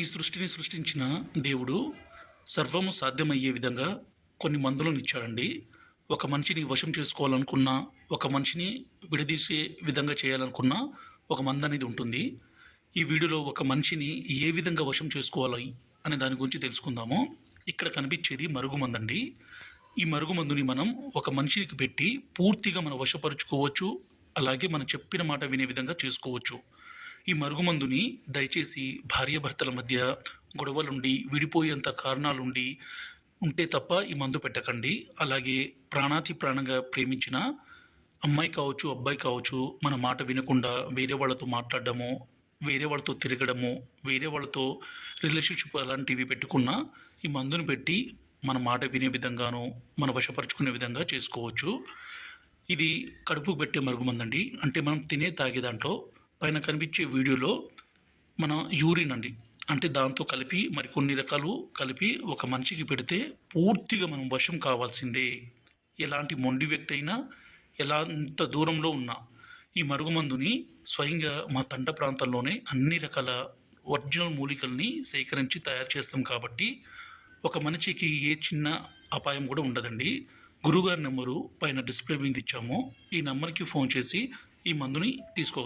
ఈ సృష్టిని సృష్టించిన దేవుడు సర్వము సాధ్యమయ్యే విధంగా కొన్ని మందులను ఇచ్చాడండి. ఒక మనిషిని వశం చేసుకోవాలనుకున్నా, ఒక మనిషిని విడదీసే విధంగా చేయాలనుకున్నా ఒక మందు అనేది ఉంటుంది. ఈ వీడియోలో ఒక మనిషిని ఏ విధంగా వశం చేసుకోవాలి అనే దాని గురించి తెలుసుకుందాము. ఇక్కడ కనిపించేది మరుగుమందండి. ఈ మరుగుమందుని మనం ఒక మనిషికి పెట్టి పూర్తిగా మనం వశపరుచుకోవచ్చు. అలాగే మనం చెప్పిన మాట వినే విధంగా చేసుకోవచ్చు. ఈ మరుగుమందుని దయచేసి భార్యాభర్తల మధ్య గొడవలుండి విడిపోయేంత కారణాలుండి ఉంటే తప్ప ఈ మందు పెట్టకండి. అలాగే ప్రాణాతి ప్రాణంగా ప్రేమించిన అమ్మాయి కావచ్చు, అబ్బాయి కావచ్చు, మన మాట వినకుండా వేరే వాళ్ళతో మాట్లాడడము, వేరే వాళ్ళతో తిరగడము, వేరే వాళ్ళతో రిలేషన్షిప్ అలాంటివి పెట్టుకున్నా ఈ మందుని పెట్టి మన మాట వినే విధంగాను మన వశపరుచుకునే విధంగా చేసుకోవచ్చు. ఇది కడుపుకు పెట్టే మరుగుమందండి. అంటే మనం తాగే దాంట్లో పైన కనిపించే వీడియోలో మన యూరిన్ అండి, అంటే దాంతో కలిపి మరికొన్ని రకాలు కలిపి ఒక మనిషికి పెడితే పూర్తిగా మనం వశం కావాల్సిందే. ఎలాంటి మొండి వ్యక్తి అయినా ఎంత దూరంలో ఉన్నా ఈ మరుగుమందుని స్వయంగా మా తండ ప్రాంతంలోనే అన్ని రకాల ఒరిజినల్ మూలికల్ని సేకరించి తయారు చేస్తాం కాబట్టి ఒక మనిషికి ఏ చిన్న అపాయం కూడా ఉండదండి. గురుగారి నెంబరు పైన డిస్ప్లే మీద ఇచ్చాము. ఈ నెంబర్కి ఫోన్ చేసి ఈ మందుని తీసుకోగలరు.